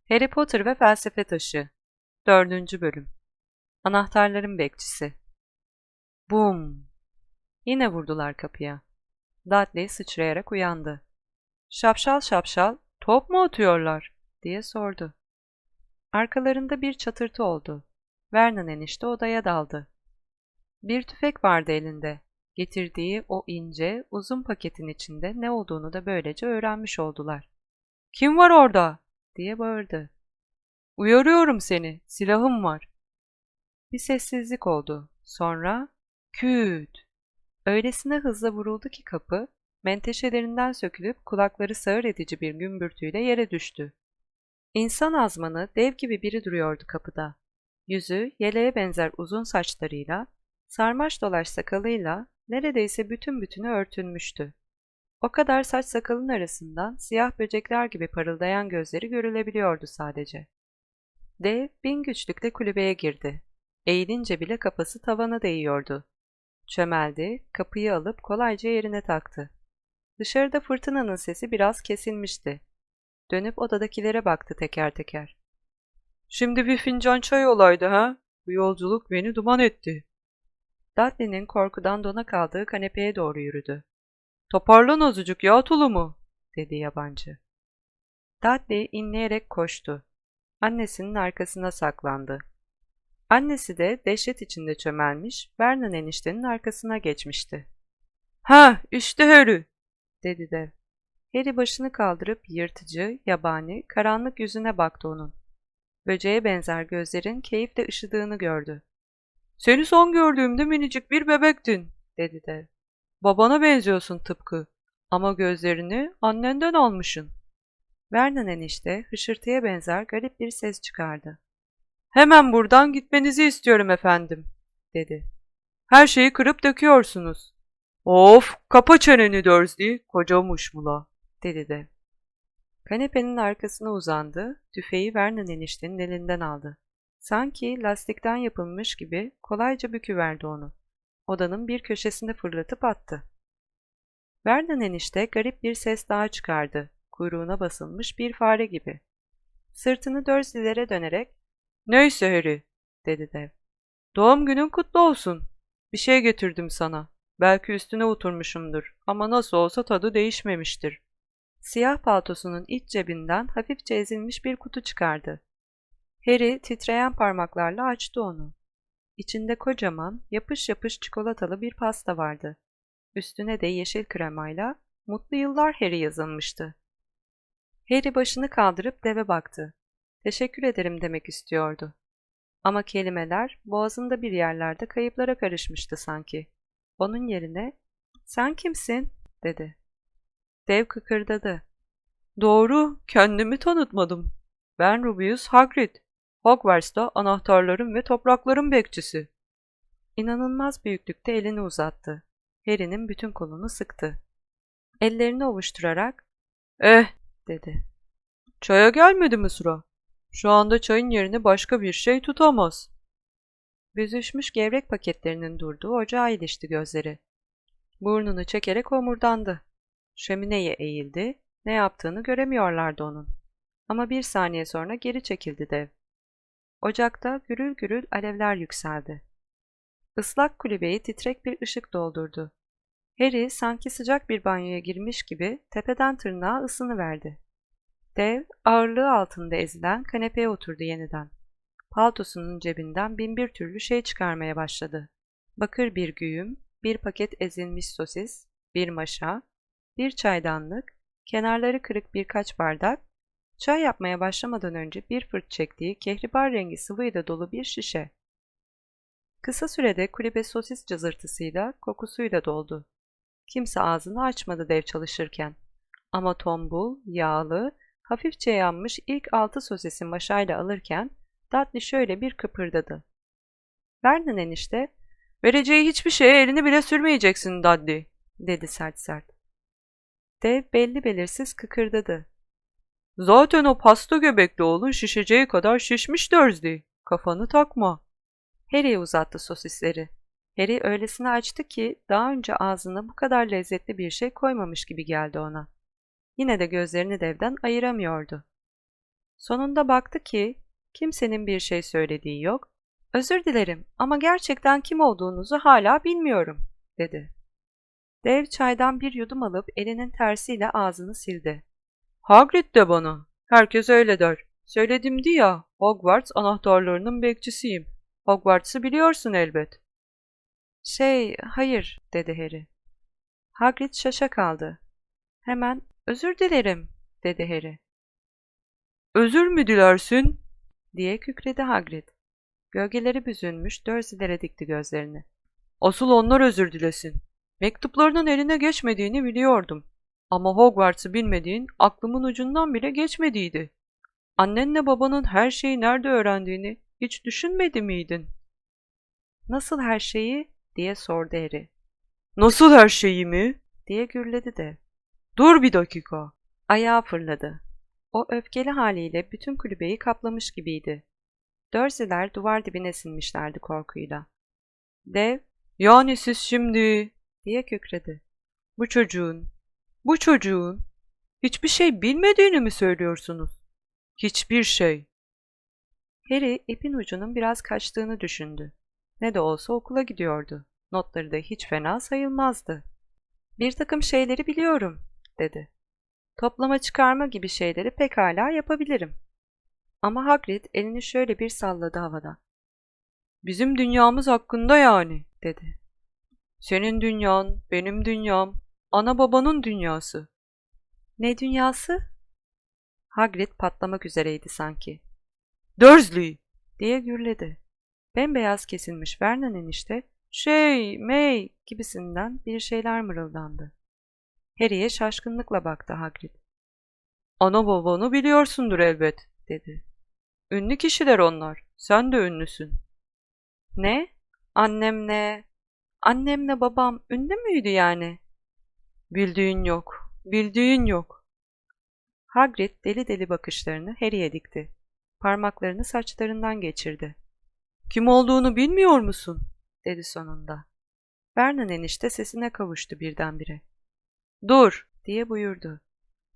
Harry Potter ve Felsefe Taşı 4. Bölüm. Anahtarların Bekçisi. Bum! Yine vurdular kapıya. Dudley sıçrayarak uyandı. Şapşal şapşal, top mu atıyorlar? Diye sordu. Arkalarında bir çatırtı oldu. Vernon enişte odaya daldı. Bir tüfek vardı elinde. Getirdiği o ince, uzun paketin içinde ne olduğunu da böylece öğrenmiş oldular. "Kim var orada?" diye bağırdı. "Uyarıyorum seni, silahım var." Bir sessizlik oldu. Sonra küt! Öylesine hızla vuruldu ki kapı, menteşelerinden sökülüp kulakları sağır edici bir gümbürtüyle yere düştü. İnsan azmanı dev gibi biri duruyordu kapıda. Yüzü yeleğe benzer uzun saçlarıyla, sarmaş dolaş sakalıyla neredeyse bütün bütünü örtülmüştü. O kadar saç sakalın arasından siyah böcekler gibi parıldayan gözleri görülebiliyordu sadece. Dev bin güçlükle kulübeye girdi. Eğilince bile kafası tavana değiyordu. Çömeldi, kapıyı alıp kolayca yerine taktı. Dışarıda fırtınanın sesi biraz kesilmişti. Dönüp odadakilere baktı teker teker. "Şimdi bir fincan çay olaydı ha? Bu yolculuk beni duman etti." Dudley'nin korkudan dona kaldığı kanepeye doğru yürüdü. "Toparlan azıcık ya tulumu," dedi yabancı. Dudley inleyerek koştu. Annesinin arkasına saklandı. Annesi de dehşet içinde çömelmiş, Vernon eniştenin arkasına geçmişti. "Ha, işte Harry," dedi dev. Harry başını kaldırıp yırtıcı, yabani, karanlık yüzüne baktı onun. Böceğe benzer gözlerin keyifle ışıdığını gördü. "Seni son gördüğümde minicik bir bebektin," dedi dev. "Babana benziyorsun tıpkı. Ama gözlerini annenden almışsın." Vernon enişte hışırtıya benzer garip bir ses çıkardı. "Hemen buradan gitmenizi istiyorum efendim," dedi. "Her şeyi kırıp döküyorsunuz." "Of, kapa çeneni Dursley, koca muşmula," dedi dev. Kanepenin arkasına uzandı, tüfeği Vernon eniştenin elinden aldı. Sanki lastikten yapılmış gibi kolayca büküverdi onu. Odanın bir köşesinde fırlatıp attı. Vernon enişte garip bir ses daha çıkardı, kuyruğuna basılmış bir fare gibi. Sırtını Dursley'lere dönerek, "Neyse Harry," dedi dev. "Doğum günün kutlu olsun. Bir şey getirdim sana. Belki üstüne oturmuşumdur ama nasıl olsa tadı değişmemiştir." Siyah paltosunun iç cebinden hafifçe ezilmiş bir kutu çıkardı. Harry titreyen parmaklarla açtı onu. İçinde kocaman, yapış yapış çikolatalı bir pasta vardı. Üstüne de yeşil kremayla "Mutlu yıllar Harry" yazılmıştı. Harry başını kaldırıp deve baktı. Teşekkür ederim demek istiyordu. Ama kelimeler boğazında bir yerlerde kayıplara karışmıştı sanki. Onun yerine "Sen kimsin?" dedi. Dev kıkırdadı. "Doğru, kendimi tanıtmadım. Ben Rubeus Hagrid. Hogwarts'ta anahtarların ve toprakların bekçisi." İnanılmaz büyüklükte elini uzattı. Harry'nin bütün kolunu sıktı. Ellerini ovuşturarak dedi. "Çaya gelmedi mi sıra? Şu anda çayın yerini başka bir şey tutamaz." Büzüşmüş gevrek paketlerinin durduğu ocağa ilişti gözleri. Burnunu çekerek homurdandı. Şömineye eğildi, ne yaptığını göremiyorlardı onun. Ama bir saniye sonra geri çekildi dev. Ocakta gürül gürül alevler yükseldi. Islak kulübeyi titrek bir ışık doldurdu. Harry sanki sıcak bir banyoya girmiş gibi tepeden tırnağa ısınıverdi. Dev, ağırlığı altında ezilen kanepeye oturdu yeniden. Paltosunun cebinden binbir türlü şey çıkarmaya başladı. Bakır bir güğüm, bir paket ezilmiş sosis, bir maşa, bir çaydanlık, kenarları kırık birkaç bardak, çay yapmaya başlamadan önce bir fırt çektiği kehribar rengi sıvıyla dolu bir şişe. Kısa sürede kulübe sosis cızırtısıyla, kokusuyla doldu. Kimse ağzını açmadı dev çalışırken. Ama tombul, yağlı, hafifçe yanmış ilk 6 sosisi maşayla alırken Dudley şöyle bir kıpırdadı. Vernon enişte, "Vereceği hiçbir şeye elini bile sürmeyeceksin Dudley," dedi sert sert. Dev belli belirsiz kıkırdadı. "Zaten o pasta göbekli oğlun şişeceği kadar şişmiş Dursley. Kafanı takma." Harry'e uzattı sosisleri. Harry öylesine açtı ki daha önce ağzına bu kadar lezzetli bir şey koymamış gibi geldi ona. Yine de gözlerini devden ayıramıyordu. Sonunda baktı ki kimsenin bir şey söylediği yok. "Özür dilerim ama gerçekten kim olduğunuzu hala bilmiyorum," dedi. Dev çaydan bir yudum alıp elinin tersiyle ağzını sildi. "Hagrid de bana. Herkes öyle der. Söyledimdi ya, Hogwarts anahtarlarının bekçisiyim. Hogwarts'ı biliyorsun elbet." Hayır," dedi Harry. Hagrid şaşa kaldı. Hemen, "Özür dilerim," dedi Harry. "Özür mü dilersin?" diye kükredi Hagrid. Gölgeleri büzülmüş Dursley'lere dikti gözlerini. "Asıl onlar özür dilesin. Mektuplarının eline geçmediğini biliyordum. Ama Hogwarts'ı bilmediğin aklımın ucundan bile geçmediydi. Annenle babanın her şeyi nerede öğrendiğini hiç düşünmedi miydin?" "Nasıl her şeyi?" diye sordu Harry. "Nasıl her şeyi mi?" diye gürledi de. "Dur bir dakika." Ayağa fırladı. O öfkeli haliyle bütün kulübeyi kaplamış gibiydi. Dursley'ler duvar dibine sinmişlerdi korkuyla. Dev, "Yani siz şimdi," diye kükredi. Bu çocuğun hiçbir şey bilmediğini mi söylüyorsunuz? Hiçbir şey." Harry ipin ucunun biraz kaçtığını düşündü. Ne de olsa okula gidiyordu. Notları da hiç fena sayılmazdı. "Bir takım şeyleri biliyorum," dedi. "Toplama çıkarma gibi şeyleri pekala yapabilirim." Ama Hagrid elini şöyle bir salladı havada. "Bizim dünyamız hakkında yani," dedi. "Senin dünyan, benim dünyam, ana babanın dünyası." "Ne dünyası?" Hagrid patlamak üzereydi sanki. "Dursley!" diye gürledi. Bembeyaz kesilmiş Vernon enişte May gibisinden bir şeyler mırıldandı. Harry'e şaşkınlıkla baktı Hagrid. "Ana babanı biliyorsundur elbet," dedi. "Ünlü kişiler onlar. Sen de ünlüsün." "Ne? Annemle babam ünlü müydü yani?" "Bildiğin yok, bildiğin yok." Hagrid deli deli bakışlarını Harry'e dikti. Parmaklarını saçlarından geçirdi. "Kim olduğunu bilmiyor musun?" dedi sonunda. Vernon enişte sesine kavuştu birdenbire. "Dur!" diye buyurdu.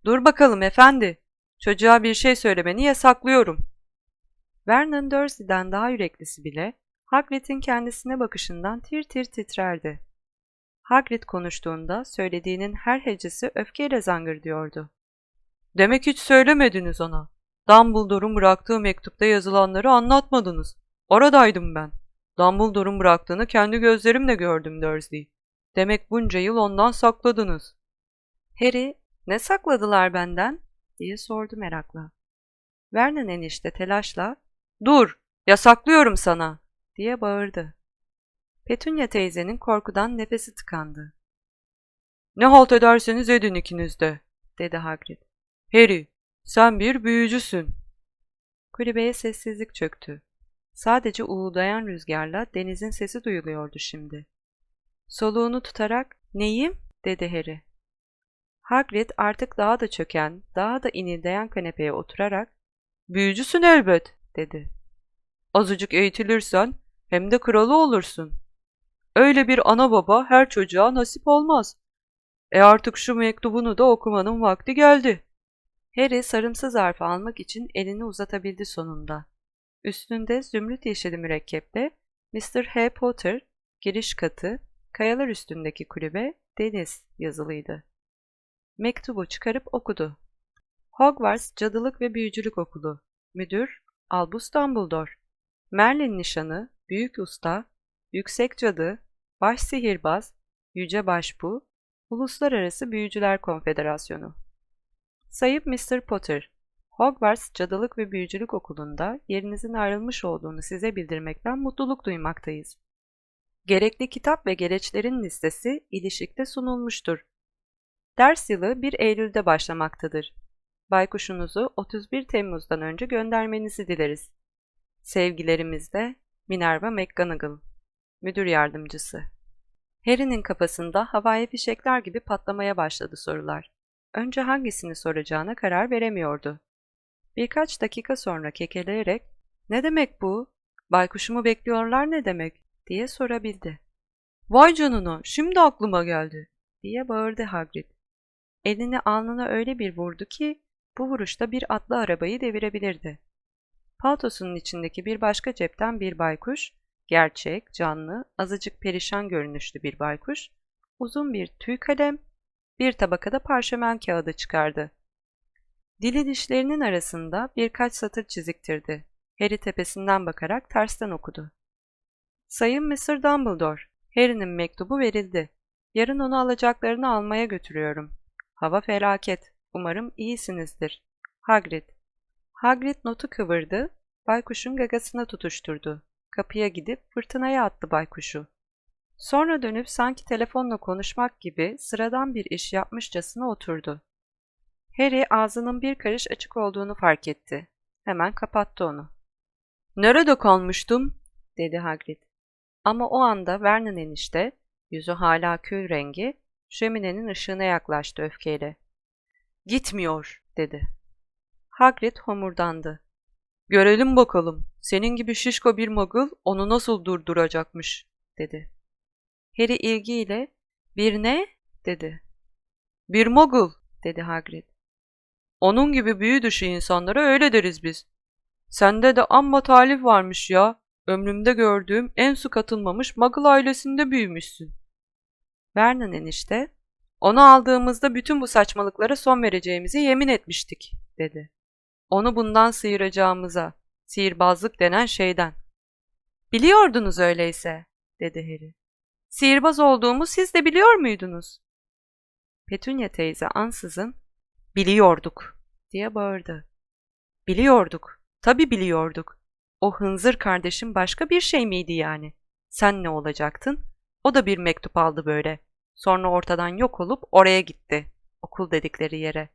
"Dur bakalım efendi. Çocuğa bir şey söylemeni yasaklıyorum." Vernon Dursley'den daha yüreklisi bile Hagrid'in kendisine bakışından tir tir titrerdi. Hagrid konuştuğunda söylediğinin her hecesi öfkeyle zangırdıyordu. "Demek hiç söylemediniz ona. Dumbledore'un bıraktığı mektupta yazılanları anlatmadınız. Oradaydım ben. Dumbledore'un bıraktığını kendi gözlerimle gördüm Dursley. Demek bunca yıl ondan sakladınız." Harry, "Ne sakladılar benden?" diye sordu merakla. Vernon enişte telaşla, "Dur, yasaklıyorum sana," diye bağırdı. Petunia teyzenin korkudan nefesi tıkandı. "Ne halt ederseniz edin ikiniz de," dedi Hagrid. "Harry, sen bir büyücüsün." Kulübeye sessizlik çöktü. Sadece uğuldayan rüzgarla denizin sesi duyuluyordu şimdi. Soluğunu tutarak, "Neyim?" dedi Harry. Hagrid artık daha da çöken, daha da inildeyen kanepeye oturarak, "Büyücüsün elbet," dedi. "Azıcık eğitilirsen hem de kralı olursun. Öyle bir ana baba her çocuğa nasip olmaz. Artık şu mektubunu da okumanın vakti geldi." Harry sarımsı zarfı almak için elini uzatabildi sonunda. Üstünde zümrüt yeşili mürekkeple Mr. H. Potter, giriş katı, kayalar üstündeki kulübe, deniz yazılıydı. Mektubu çıkarıp okudu. Hogwarts Cadılık ve Büyücülük Okulu. Müdür Albus Dumbledore. Merlin nişanı, büyük usta, yüksek cadı, baş sihirbaz, yüce başbu, Uluslararası Büyücüler Konfederasyonu. Sayıp Mr. Potter, Hogwarts Cadılık ve Büyücülük Okulu'nda yerinizin ayrılmış olduğunu size bildirmekten mutluluk duymaktayız. Gerekli kitap ve gereçlerin listesi ilişikte sunulmuştur. Ders yılı 1 Eylül'de başlamaktadır. Baykuşunuzu 31 Temmuz'dan önce göndermenizi dileriz. Sevgilerimizle Minerva McGonagall, Müdür Yardımcısı. Harry'nin kafasında havai fişekler gibi patlamaya başladı sorular. Önce hangisini soracağına karar veremiyordu. Birkaç dakika sonra kekeleyerek, "Ne demek bu? Baykuşumu bekliyorlar ne demek?" diye sorabildi. "Vay canına, şimdi aklıma geldi," diye bağırdı Hagrid. Elini alnına öyle bir vurdu ki Bu vuruşta bir atlı arabayı devirebilirdi. Paltosunun içindeki bir başka cepten bir baykuş, gerçek, canlı, azıcık perişan görünüşlü bir baykuş, uzun bir tüy kalem, bir tabakada parşömen kağıdı çıkardı. Dili dişlerinin arasında birkaç satır çiziktirdi. Harry tepesinden bakarak tersten okudu. Sayın Mr. Dumbledore, Harry'nin mektubu verildi. Yarın onu alacaklarını almaya götürüyorum. Hava felaket. Umarım iyisinizdir. Hagrid. Hagrid notu kıvırdı, baykuşun gagasına tutuşturdu. Kapıya gidip fırtınaya attı baykuşu. Sonra dönüp sanki telefonla konuşmak gibi sıradan bir iş yapmışçasına oturdu. Harry ağzının bir karış açık olduğunu fark etti. Hemen kapattı onu. "Nerede kalmıştım?" dedi Hagrid. Ama o anda Vernon enişte, yüzü hala kül rengi, şöminenin ışığına yaklaştı öfkeyle. "Gitmiyor," dedi. Hagrid homurdandı. "Görelim bakalım, senin gibi şişko bir muggle onu nasıl durduracakmış," dedi. Harry ilgiyle, "Bir ne?" dedi. "Bir muggle," dedi Hagrid. "Onun gibi büyü dışı insanlara öyle deriz biz. Sende de amma talif varmış ya. Ömrümde gördüğüm en su katılmamış muggle ailesinde büyümüşsün." Vernon enişte, "Onu aldığımızda bütün bu saçmalıklara son vereceğimize yemin etmiştik," dedi. "Onu bundan sıyıracağımıza, sihirbazlık denen şeyden." "Biliyordunuz öyleyse," dedi Harry. "Sihirbaz olduğumu siz de biliyor muydunuz?" Petunia teyze ansızın, "Biliyorduk," diye bağırdı. "Biliyorduk, tabii biliyorduk. O hınzır kardeşim başka bir şey miydi yani? Sen ne olacaktın? O da bir mektup aldı böyle. Sonra ortadan yok olup oraya gitti, okul dedikleri yere.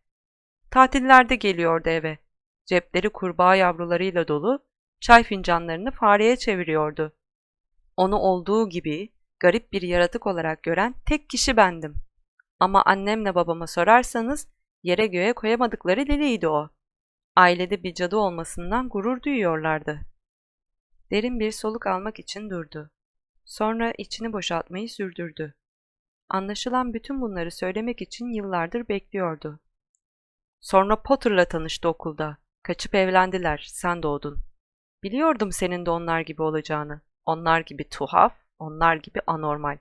Tatillerde geliyordu eve. Cepleri kurbağa yavrularıyla dolu, çay fincanlarını fareye çeviriyordu. Onu olduğu gibi garip bir yaratık olarak gören tek kişi bendim. Ama annemle babama sorarsanız yere göğe koyamadıkları Lily'ydi o. Ailede bir cadı olmasından gurur duyuyorlardı." Derin bir soluk almak için durdu. Sonra içini boşaltmayı sürdürdü. Anlaşılan bütün bunları söylemek için yıllardır bekliyordu. "Sonra Potter'la tanıştı okulda. Kaçıp evlendiler, sen doğdun. Biliyordum senin de onlar gibi olacağını. Onlar gibi tuhaf, onlar gibi anormal.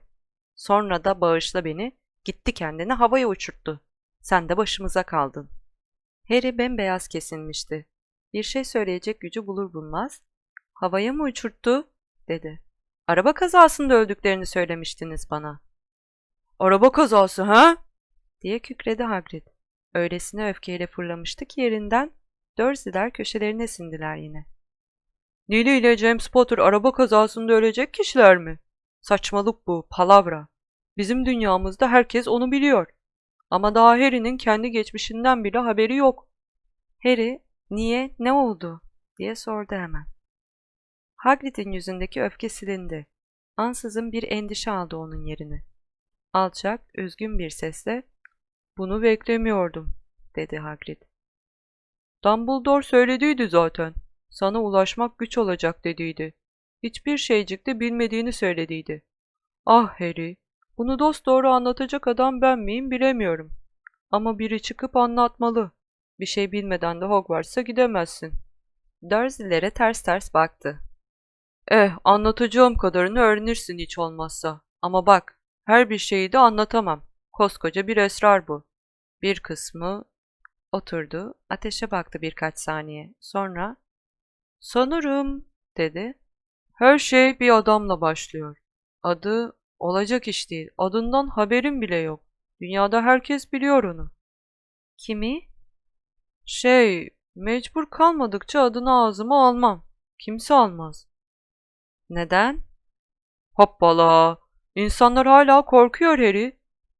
Sonra da bağışla beni, gitti kendini havaya uçurttu. Sen de başımıza kaldın." Harry bembeyaz kesilmişti. Bir şey söyleyecek gücü bulur bulmaz, "Havaya mı uçurttu?" dedi. "Araba kazasında öldüklerini söylemiştiniz bana." "Araba kazası ha?" diye kükredi Hagrid. Öylesine öfkeyle fırlamıştı ki yerinden, Dursley'ler köşelerine sindiler yine. "Lily ile James Potter araba kazasında ölecek kişiler mi? Saçmalık bu, palavra. Bizim dünyamızda herkes onu biliyor. Ama daha Harry'nin kendi geçmişinden bile haberi yok." Harry, "Niye, ne oldu?" diye sordu hemen. Hagrid'in yüzündeki öfke silindi. Ansızın bir endişe aldı onun yerini. Alçak, üzgün bir sesle, "Bunu beklemiyordum," dedi Hagrid. "Dumbledore söylediydi zaten. Sana ulaşmak güç olacak dediydi. Hiçbir şeycik de bilmediğini söylediydi. Ah Harry, bunu dosdoğru anlatacak adam ben miyim bilemiyorum. Ama biri çıkıp anlatmalı. Bir şey bilmeden de Hogwarts'a gidemezsin." Dursley'lere ters ters baktı. Anlatacağım kadarını öğrenirsin hiç olmazsa. Ama bak, her bir şeyi de anlatamam. Koskoca bir esrar bu. Bir kısmı..." Oturdu, ateşe baktı birkaç saniye. Sonra, "Sanırım," dedi. "Her şey bir adamla başlıyor. Adı olacak iş değil. Adından haberim bile yok. Dünyada herkes biliyor onu." "Kimi?" Mecbur kalmadıkça adını ağzıma almam. Kimse almaz." "Neden?" "Hoppala! İnsanlar hala korkuyor Harry.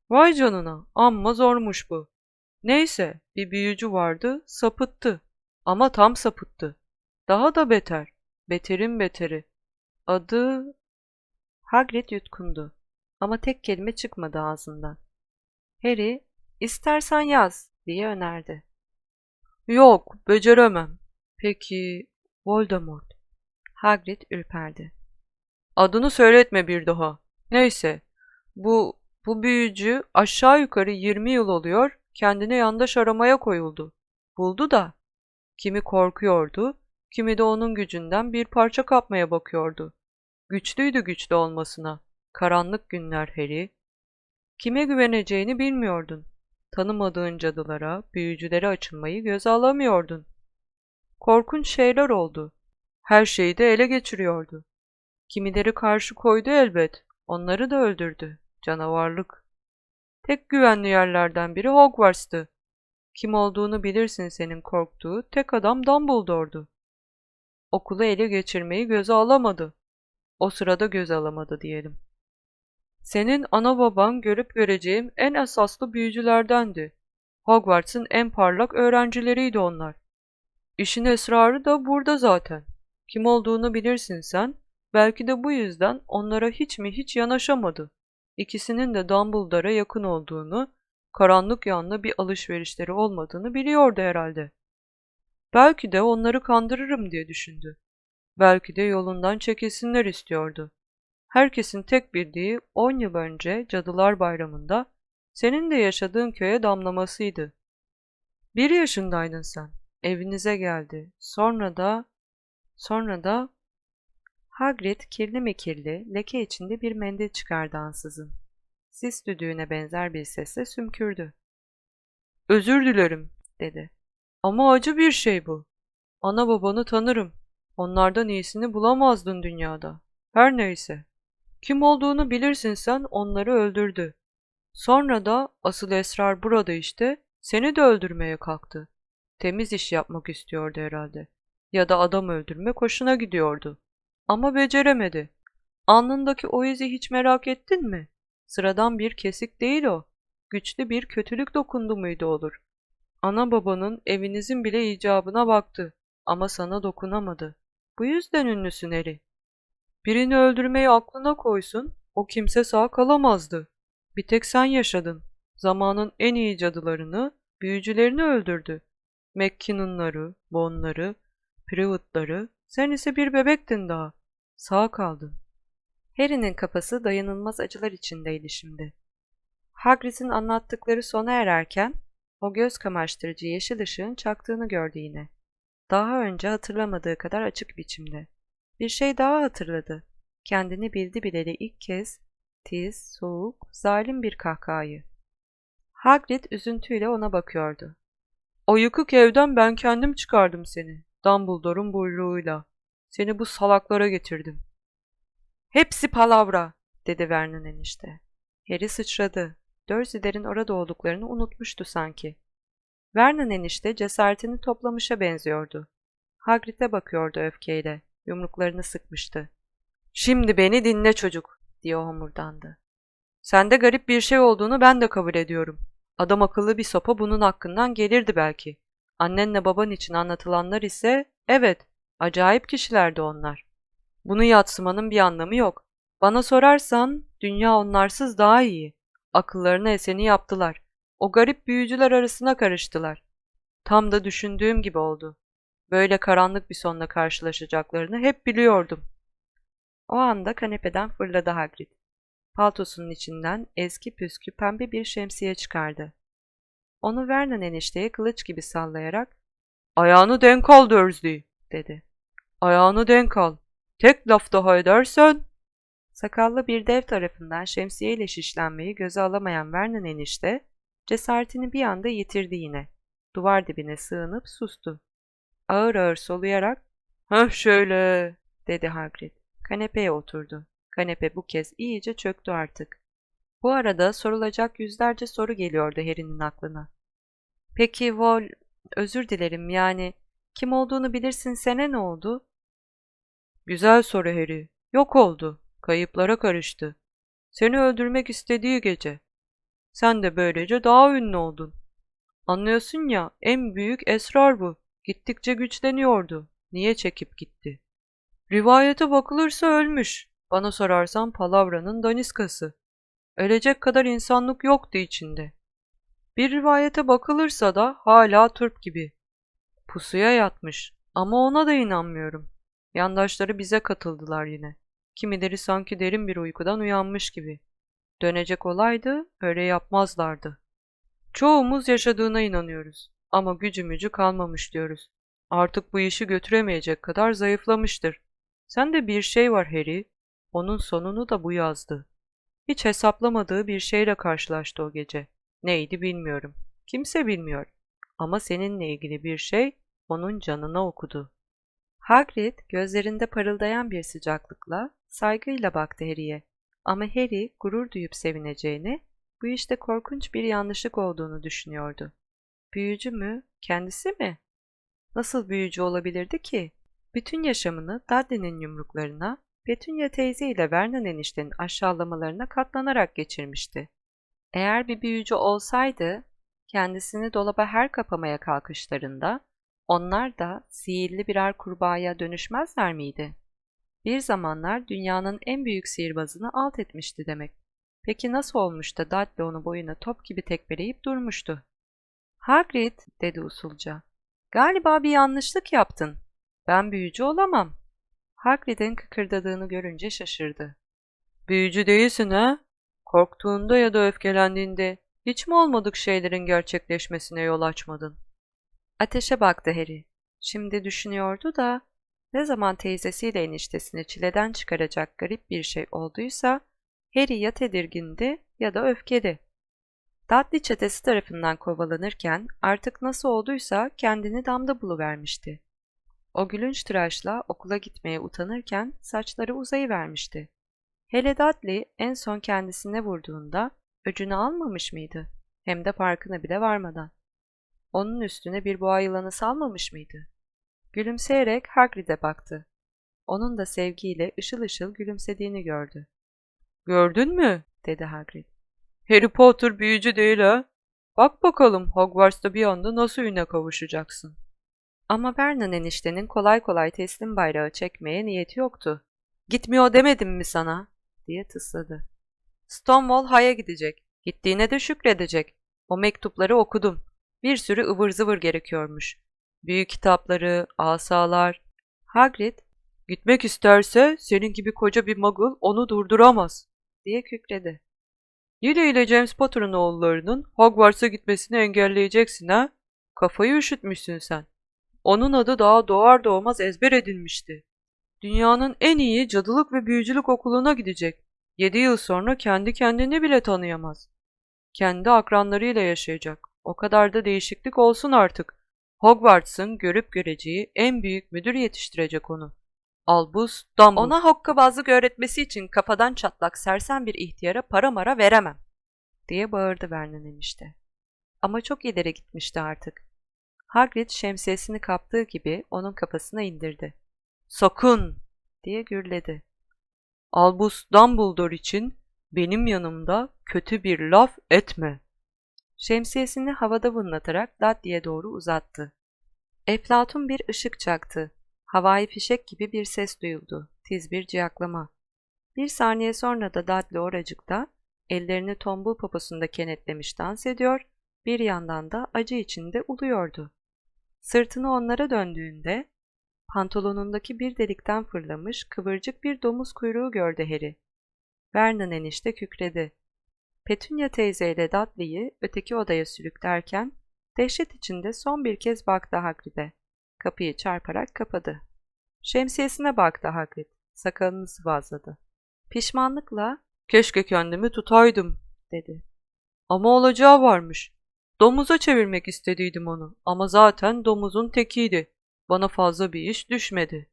Vay canına, amma zormuş bu. Neyse, bir büyücü vardı, sapıttı. Ama tam sapıttı. Daha da beter. Beterin beteri. Adı..." Hagrid yutkundu. Ama tek kelime çıkmadı ağzından. Harry, "İstersen yaz," diye önerdi. "Yok, beceremem." "Peki, Voldemort." Hagrid ürperdi. "Adını söyletme bir daha. Neyse, bu büyücü aşağı yukarı 20 yıl oluyor kendine yandaş aramaya koyuldu. Buldu da kimi korkuyordu, kimi de onun gücünden bir parça kapmaya bakıyordu. Güçlüydü güçlü olmasına. Karanlık günler Harry. Kime güveneceğini bilmiyordun. Tanımadığın cadılara, büyücülere açılmayı göze alamıyordun. Korkunç şeyler oldu. Her şeyi de ele geçiriyordu. Kimileri karşı koydu elbet. Onları da öldürdü. Canavarlık. Tek güvenli yerlerden biri Hogwarts'tı. Kim olduğunu bilirsin senin korktuğu tek adam Dumbledore'du. Okulu ele geçirmeyi göze alamadı. O sırada göze alamadı diyelim. Senin ana baban görüp göreceğim en esaslı büyücülerdendi. Hogwarts'ın en parlak öğrencileriydi onlar. İşin esrarı da burada zaten. Kim olduğunu bilirsin sen. Belki de bu yüzden onlara hiç mi hiç yanaşamadı. İkisinin de Dumbledore'a yakın olduğunu, karanlık yanlı bir alışverişleri olmadığını biliyordu herhalde. Belki de onları kandırırım diye düşündü. Belki de yolundan çekilsinler istiyordu. Herkesin tek bildiği 10 yıl önce Cadılar Bayramı'nda senin de yaşadığın köye damlamasıydı. 1 yaşındaydın sen. Evinize geldi. Sonra da Hagrid kirli mi kirli, leke içinde bir mendil çıkardı ansızın. Sis düdüğüne benzer bir sesle sümkürdü. "Özür dilerim," dedi. "Ama acı bir şey bu. Ana babanı tanırım. Onlardan iyisini bulamazdın dünyada. Her neyse. Kim olduğunu bilirsin sen onları öldürdü. Sonra da asıl esrar burada işte seni de öldürmeye kalktı. Temiz iş yapmak istiyordu herhalde. Ya da adam öldürmek hoşuna gidiyordu. Ama beceremedi. Alnındaki o izi hiç merak ettin mi? Sıradan bir kesik değil o. Güçlü bir kötülük dokundu muydu olur. Ana babanın evinizin bile icabına baktı. Ama sana dokunamadı. Bu yüzden ünlüsün Harry. Birini öldürmeyi aklına koysun, o kimse sağ kalamazdı. Bir tek sen yaşadın. Zamanın en iyi cadılarını, büyücülerini öldürdü. McKinnon'ları, Bon'ları, Privet'ları, sen ise bir bebektin daha. Sağ kaldın. Harry'nin kafası dayanılmaz acılar içindeydi şimdi. Hagrid'in anlattıkları sona ererken, o göz kamaştırıcı yeşil ışığın çaktığını gördü yine. Daha önce hatırlamadığı kadar açık biçimde. Bir şey daha hatırladı. Kendini bildi bileli ilk kez tiz, soğuk, zalim bir kahkahayı. Hagrid üzüntüyle ona bakıyordu. "O yıkık evden ben kendim çıkardım seni. Dumbledore'un buyruğuyla. Seni bu salaklara getirdim." "Hepsi palavra," dedi Vernon enişte. Harry sıçradı. Dursley'lerin orada olduklarını unutmuştu sanki. Vernon enişte cesaretini toplamışa benziyordu. Hagrid'e bakıyordu öfkeyle. Yumruklarını sıkmıştı. "Şimdi beni dinle çocuk," diye homurdandı. "Sende garip bir şey olduğunu ben de kabul ediyorum. Adam akıllı bir sopa bunun hakkından gelirdi belki. Annenle baban için anlatılanlar ise evet, acayip kişilerdi onlar. Bunu yadsımanın bir anlamı yok. Bana sorarsan dünya onlarsız daha iyi. Akıllarına eseni yaptılar. O garip büyücüler arasına karıştılar. Tam da düşündüğüm gibi oldu. Böyle karanlık bir sonla karşılaşacaklarını hep biliyordum." O anda kanepeden fırladı Hagrid. Paltosunun içinden eski püskü pembe bir şemsiye çıkardı. Onu Vernon enişteye kılıç gibi sallayarak "Ayağını denk al Dursley," dedi. "Ayağını denk al. Tek laf daha edersen..." Sakallı bir dev tarafından şemsiyeyle şişlenmeyi göze alamayan Vernon enişte cesaretini bir anda yitirdi yine. Duvar dibine sığınıp sustu. Ağır ağır soluyarak "Hah şöyle," dedi Hagrid. Kanepeye oturdu. Kanepe bu kez iyice çöktü artık. Bu arada sorulacak yüzlerce soru geliyordu Harry'nin aklına. "Peki özür dilerim yani, kim olduğunu bilirsin sene ne oldu?" "Güzel soru Harry. Yok oldu. Kayıplara karıştı. Seni öldürmek istediği gece. Sen de böylece daha ünlü oldun. Anlıyorsun ya, en büyük esrar bu. Gittikçe güçleniyordu. Niye çekip gitti? Rivayete bakılırsa ölmüş. Bana sorarsan palavranın daniskası. Ölecek kadar insanlık yoktu içinde. Bir rivayete bakılırsa da hala turp gibi. Pusuya yatmış ama ona da inanmıyorum. Yandaşları bize katıldılar yine. Kimileri sanki derin bir uykudan uyanmış gibi. Dönecek olaydı öyle yapmazlardı. Çoğumuz yaşadığına inanıyoruz. Ama gücü kalmamış diyoruz. Artık bu işi götüremeyecek kadar zayıflamıştır. Sen de bir şey var Harry. Onun sonunu da bu yazdı. Hiç hesaplamadığı bir şeyle karşılaştı o gece. Neydi bilmiyorum. Kimse bilmiyor. Ama seninle ilgili bir şey onun canına okudu. Hagrid gözlerinde parıldayan bir sıcaklıkla, saygıyla baktı Harry'e. Ama Harry gurur duyup sevineceğini, bu işte korkunç bir yanlışlık olduğunu düşünüyordu. Büyücü mü? Kendisi mi? Nasıl büyücü olabilirdi ki? Bütün yaşamını Dudley'nin yumruklarına, Petunia teyze ile Vernon eniştenin aşağılamalarına katlanarak geçirmişti. Eğer bir büyücü olsaydı, kendisini dolaba her kapamaya kalkışlarında, onlar da sihirli birer kurbağaya dönüşmezler miydi? Bir zamanlar dünyanın en büyük sihirbazını alt etmişti demek. Peki nasıl olmuş da Dudley onu boyuna top gibi tekmeleyip durmuştu? Hagrid, dedi usulca. Galiba bir yanlışlık yaptın. Ben büyücü olamam. Hagrid'in kıkırdadığını görünce şaşırdı. Büyücü değilsin ha? Korktuğunda ya da öfkelendiğinde hiç mi olmadık şeylerin gerçekleşmesine yol açmadın? Ateşe baktı Harry. Şimdi düşünüyordu da ne zaman teyzesiyle eniştesini çileden çıkaracak garip bir şey olduysa Harry ya tedirgindi ya da öfkeli. Dudley çetesi tarafından kovalanırken artık nasıl olduysa kendini damda buluvermişti. O gülünç tıraşla okula gitmeye utanırken saçları uzayıvermişti. Hele Dudley en son kendisine vurduğunda öcünü almamış mıydı? Hem de farkına bile varmadan. Onun üstüne bir boğa yılanı salmamış mıydı? Gülümseyerek Hagrid'e baktı. Onun da sevgiyle ışıl ışıl gülümsediğini gördü. "Gördün mü?" dedi Hagrid. "Harry Potter büyücü değil ha? Bak bakalım Hogwarts'ta bir anda nasıl üne kavuşacaksın." Ama Vernon eniştenin kolay kolay teslim bayrağı çekmeye niyeti yoktu. "Gitmiyor demedim mi sana?" diye tısladı. "Stonewall High'a gidecek. Gittiğine de şükredecek. O mektupları okudum. Bir sürü ıvır zıvır gerekiyormuş. Büyük kitapları, asalar. Hagrid, gitmek isterse senin gibi koca bir muggle onu durduramaz, diye kükredi. Lily ile James Potter'ın oğullarının Hogwarts'a gitmesini engelleyeceksin ha? Kafayı üşütmüşsün sen. Onun adı daha doğar doğmaz ezber edilmişti. Dünyanın en iyi cadılık ve büyücülük okuluna gidecek. 7 yıl sonra kendi kendini bile tanıyamaz. Kendi akranlarıyla yaşayacak. O kadar da değişiklik olsun artık. Hogwarts'ın görüp göreceği en büyük müdür yetiştirecek onu. Albus Dumbledore. Ona hokkabazlık öğretmesi için kafadan çatlak sersem bir ihtiyara para mara veremem, diye bağırdı Vernon enişte. Ama çok ileri gitmişti artık. Hagrid şemsiyesini kaptığı gibi onun kafasına indirdi. "Sakın!" diye gürledi. "Albus Dumbledore için benim yanımda kötü bir laf etme." Şemsiyesini havada vınlatarak Dudley'e doğru uzattı. Eflatun bir ışık çaktı. Havai fişek gibi bir ses duyuldu. Tiz bir ciyaklama. Bir saniye sonra da Dudley oracıkta, ellerini tombul poposunda kenetlemiş dans ediyor, bir yandan da acı içinde uluyordu. Sırtını onlara döndüğünde, pantolonundaki bir delikten fırlamış kıvırcık bir domuz kuyruğu gördü Harry. Vernon enişte kükredi. Petunia teyzeyle Dudley'i öteki odaya sürüklerken, dehşet içinde son bir kez baktı Hagrid'e. Kapıyı çarparak kapadı. Şemsiyesine baktı Hagrid. Sakalını sıvazladı. Pişmanlıkla, "Keşke kendimi tutaydım," dedi. "Ama olacağı varmış. Domuza çevirmek istediydim onu ama zaten domuzun tekiydi. Bana fazla bir iş düşmedi."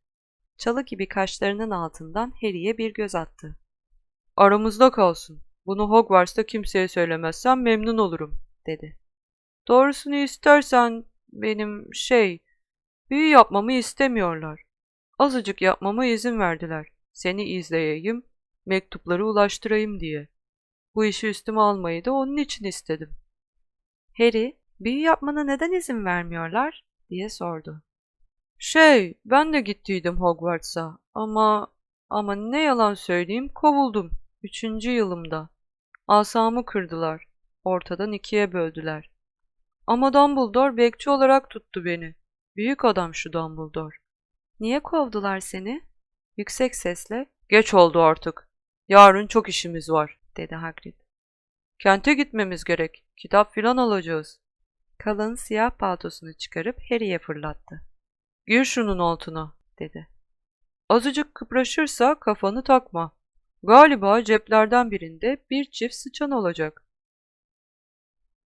Çalı gibi kaşlarının altından Harry'e bir göz attı. "Aramızda kalsın. Bunu Hogwarts'ta kimseye söylemezsen memnun olurum," dedi. "Doğrusunu istersen benim büyü yapmamı istemiyorlar. Azıcık yapmama izin verdiler. Seni izleyeyim, mektupları ulaştırayım diye. Bu işi üstüme almayı da onun için istedim." Harry, "Büyü yapmana neden izin vermiyorlar?" diye sordu. Ben de gittiydim Hogwarts'a ama ne yalan söyleyeyim kovuldum. 3. yılımda. Asamı kırdılar. Ortadan ikiye böldüler. Ama Dumbledore bekçi olarak tuttu beni. Büyük adam şu Dumbledore." "Niye kovdular seni?" Yüksek sesle, "Geç oldu artık. Yarın çok işimiz var," dedi Hagrid. "Kente gitmemiz gerek. Kitap filan alacağız." Kalın siyah paltosunu çıkarıp Harry'e fırlattı. "Giy şunun altına," dedi. "Azıcık kıpraşırsa kafanı takma. Galiba ceplerden birinde bir çift sıçan olacak."